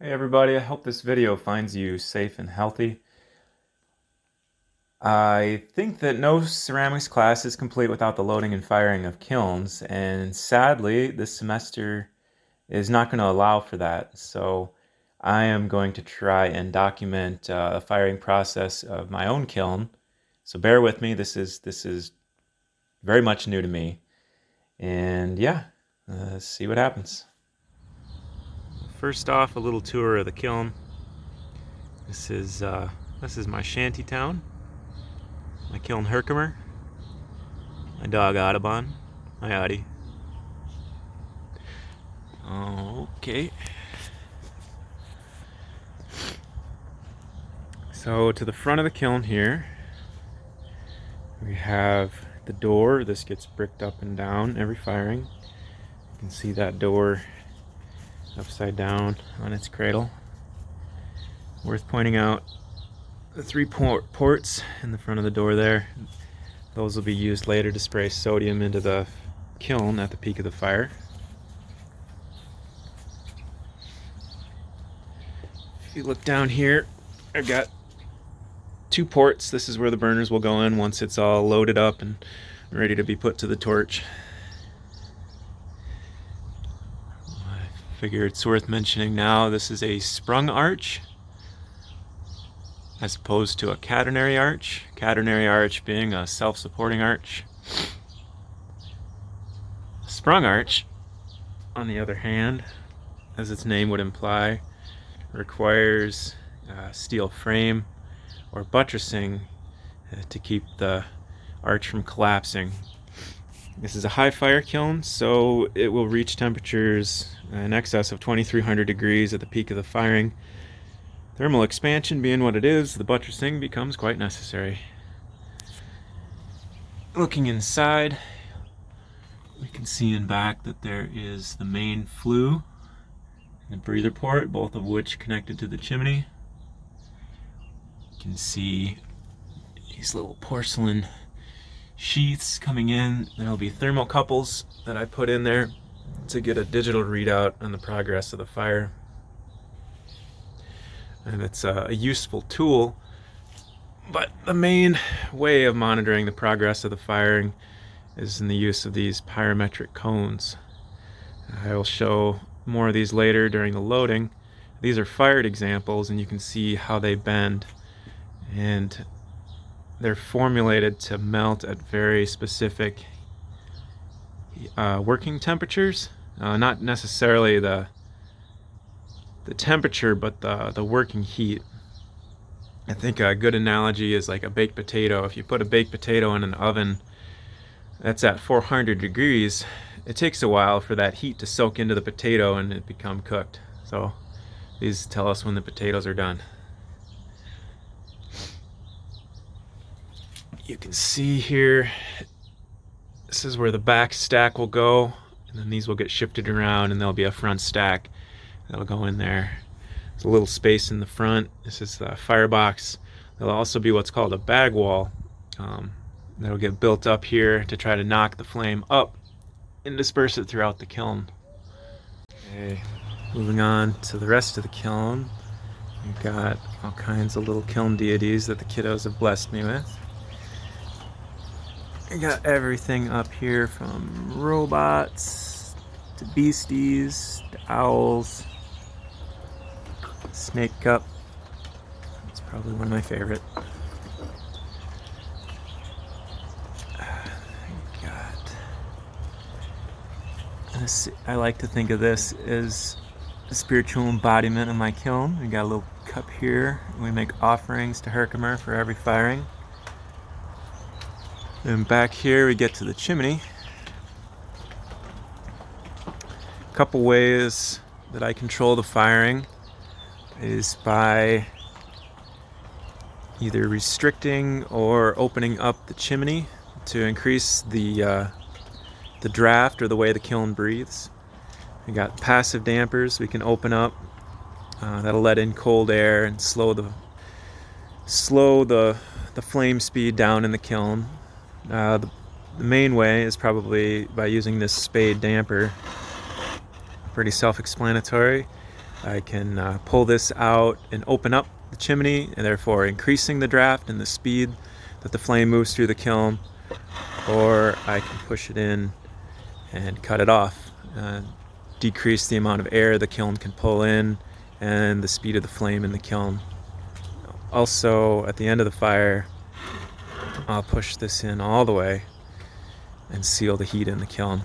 Hey everybody, I hope this video finds you safe and healthy. I think that no ceramics class is complete without the loading and firing of kilns, and sadly this semester is not going to allow for that. So I am going to try and document the firing process of my own kiln. So bear with me, this is very much new to me. And yeah, let's see what happens. First off, a little tour of the kiln. This is my shanty town. My kiln Herkimer. My dog Audubon. Hi Audie. Okay. So to the front of the kiln here, we have the door. This gets bricked up and down every firing. You can see that door upside down on its cradle. Worth pointing out, the three ports in the front of the door there, those will be used later to spray sodium into the kiln at the peak of the fire. If you look down here, I've got two ports. This is where the burners will go in once it's all loaded up and ready to be put to the torch. I figure it's worth mentioning now, this is a sprung arch as opposed to a catenary arch. Catenary arch being a self-supporting arch. Sprung arch, on the other hand, as its name would imply, requires a steel frame or buttressing to keep the arch from collapsing. This is a high fire kiln, so it will reach temperatures in excess of 2300 degrees at the peak of the firing. Thermal expansion being what it is, the buttressing becomes quite necessary. Looking inside, we can see in back that there is the main flue and the breather port, both of which connected to the chimney. You can see these little porcelain sheaths coming in. There'll be thermocouples that I put in there to get a digital readout on the progress of the fire. And it's a useful tool, but the main way of monitoring the progress of the firing is in the use of these pyrometric cones. I will show more of these later during the loading. These are fired examples, and you can see how they bend, and they're formulated to melt at very specific working temperatures, not necessarily the temperature, but the working heat. I think a good analogy is like a baked potato. If you put a baked potato in an oven that's at 400 degrees, it takes a while for that heat to soak into the potato and it become cooked. So these tell us when the potatoes are done. You can see here, this is where the back stack will go, and then these will get shifted around and there'll be a front stack that'll go in there. There's a little space in the front. This is the firebox. There'll also be what's called a bag wall that'll get built up here to try to knock the flame up and disperse it throughout the kiln. Okay, moving on to the rest of the kiln. We've got all kinds of little kiln deities that the kiddos have blessed me with. I got everything up here from robots to beasties to owls. Snake cup. It's probably one of my favorite. I like to think of this as a spiritual embodiment of my kiln. We got a little cup here. We make offerings to Herkimer for every firing. And back here we get to the chimney. A couple ways that I control the firing is by either restricting or opening up the chimney to increase the draft or the way the kiln breathes. We got passive dampers we can open up. That'll let in cold air and slow the flame speed down in the kiln. The main way is probably by using this spade damper. Pretty self-explanatory. I can pull this out and open up the chimney, and therefore increasing the draft and the speed that the flame moves through the kiln, or I can push it in and cut it off, decrease the amount of air the kiln can pull in and the speed of the flame in the kiln. Also, at the end of the fire, I'll push this in all the way and seal the heat in the kiln.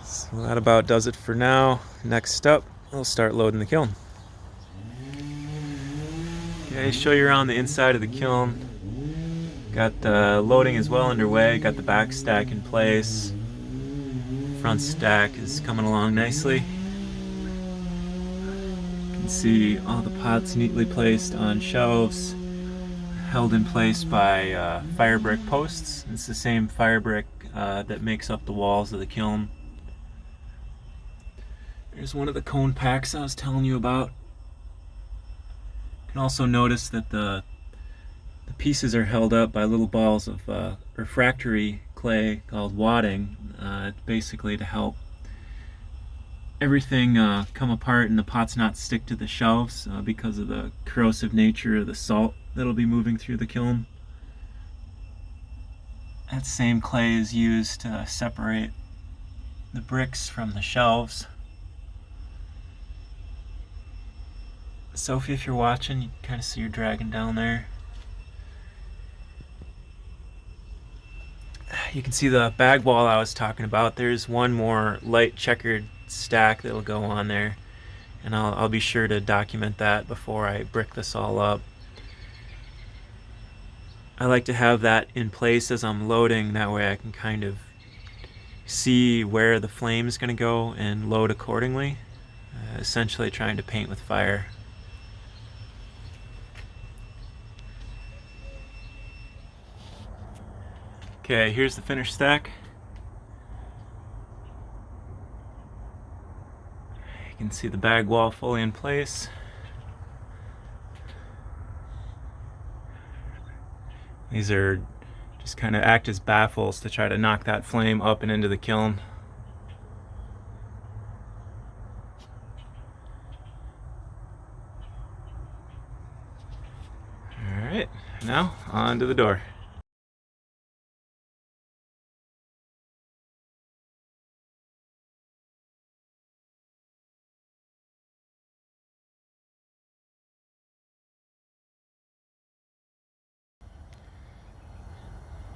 So that about does it for now. Next up, I'll start loading the kiln. Okay, show you around the inside of the kiln. Got the loading as well underway, got the back stack in place. Front stack is coming along nicely. You can see all the pots neatly placed on shelves, held in place by fire brick posts. It's the same fire brick that makes up the walls of the kiln. There's one of the cone packs I was telling you about. You can also notice that the pieces are held up by little balls of refractory clay called wadding, basically to help everything come apart and the pots not stick to the shelves because of the corrosive nature of the salt that'll be moving through the kiln. That same clay is used to separate the bricks from the shelves. Sophie, if you're watching, you can kind of see her dragging down there. You can see the bag wall I was talking about. There's one more light checkered stack that'll go on there, and I'll be sure to document that before I brick this all up. I like to have that in place as I'm loading, that way I can kind of see where the flame is going to go and load accordingly, essentially trying to paint with fire. Okay, here's the finished stack. You can see the bag wall fully in place. These are just kind of act as baffles to try to knock that flame up and into the kiln. Alright, now on to the door.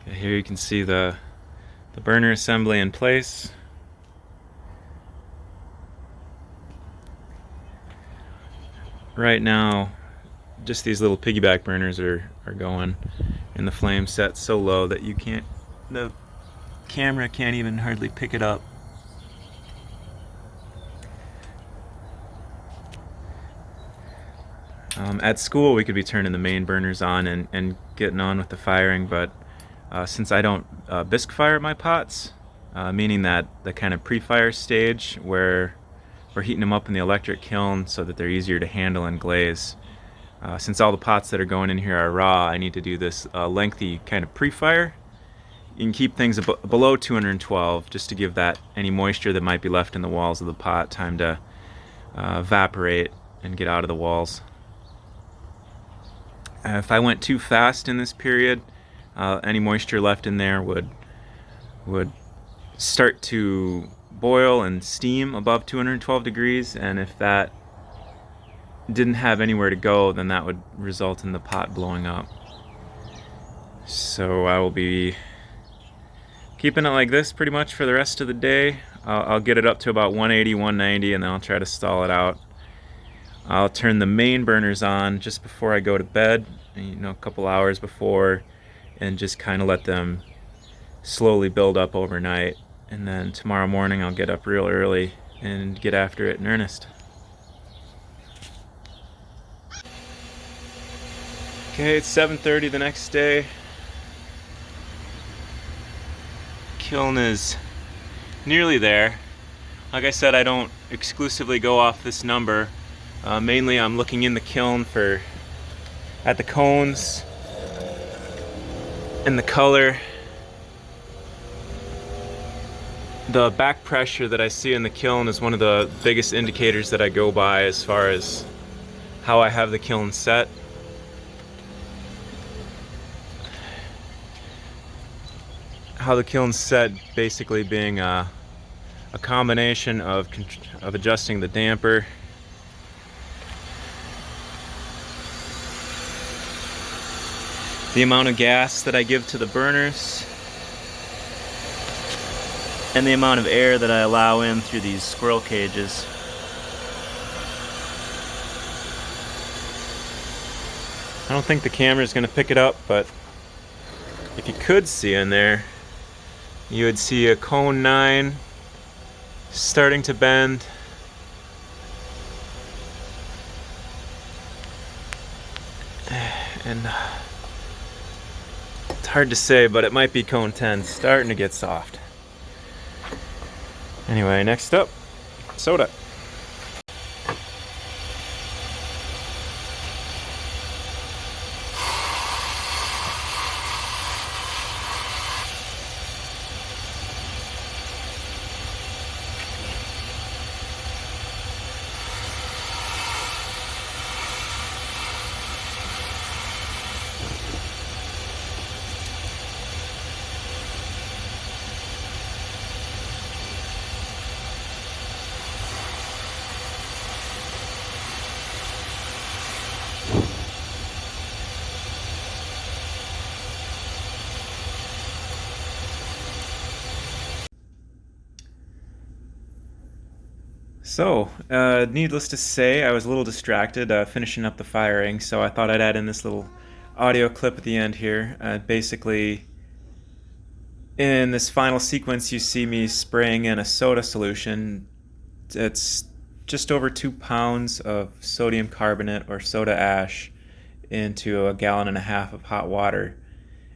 Okay, here you can see the burner assembly in place. Right now, just these little piggyback burners are going, and the flame set so low that the camera can't even hardly pick it up. At school we could be turning the main burners on and getting on with the firing, but since I don't bisque fire my pots, meaning that the kind of pre-fire stage where we're heating them up in the electric kiln so that they're easier to handle and glaze. Since all the pots that are going in here are raw, I need to do this lengthy kind of pre-fire. You can keep things below 212 just to give that any moisture that might be left in the walls of the pot time to evaporate and get out of the walls. If I went too fast in this period, any moisture left in there would start to boil and steam above 212 degrees, and if that didn't have anywhere to go, then that would result in the pot blowing up. So I will be keeping it like this pretty much for the rest of the day. I'll get it up to about 180, 190, and then I'll try to stall it out. I'll turn the main burners on just before I go to bed, a couple hours before, and just kind of let them slowly build up overnight. And then tomorrow morning I'll get up real early and get after it in earnest. Okay, it's 7:30 the next day. Kiln is nearly there. Like I said, I don't exclusively go off this number. Mainly I'm looking in the kiln at the cones and the color The back pressure that I see in the kiln is one of the biggest indicators that I go by as far as how I have the kiln set. How the kiln's set basically being a combination of adjusting the damper, the amount of gas that I give to the burners, and the amount of air that I allow in through these squirrel cages. I don't think the camera is going to pick it up, but if you could see in there, you would see a cone 9 starting to bend. And it's hard to say, but it might be cone 10 starting to get soft. Anyway, next up, soda. So, needless to say, I was a little distracted finishing up the firing, so I thought I'd add in this little audio clip at the end here. Basically, in this final sequence, you see me spraying in a soda solution. It's just over 2 pounds of sodium carbonate or soda ash into 1.5 gallons of hot water.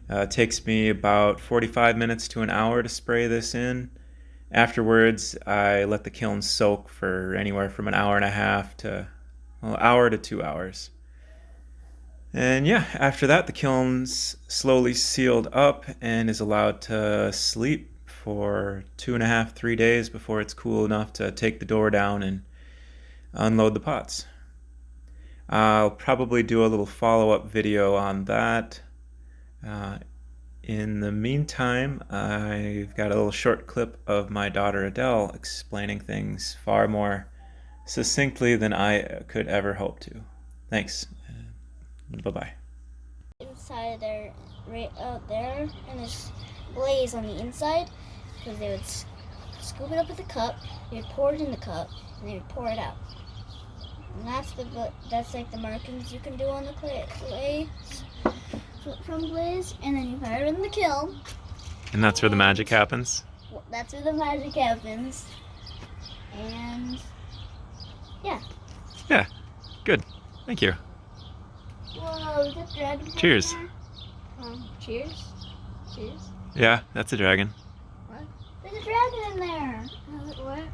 It takes me about 45 minutes to an hour to spray this in. Afterwards, I let the kiln soak for anywhere from 1.5 to, well, hour to 2 hours. And yeah, after that, the kiln's slowly sealed up and is allowed to sleep for 2.5, 3 days before it's cool enough to take the door down and unload the pots. I'll probably do a little follow-up video on that. In the meantime, I've got a little short clip of my daughter Adele explaining things far more succinctly than I could ever hope to. Thanks. Bye-bye. Inside there, right out there, and there's glaze on the inside, because they would scoop it up with a cup, they would pour it in the cup, and they would pour it out. And that's like the markings you can do on the glaze from glaze, and then you fire it in the kiln. And that's where the magic happens? That's where the magic happens. And yeah. Yeah, good. Thank you. Whoa, is that dragon? Cheers. Cheers? Cheers? Yeah, that's a dragon. What? There's a dragon in there. What?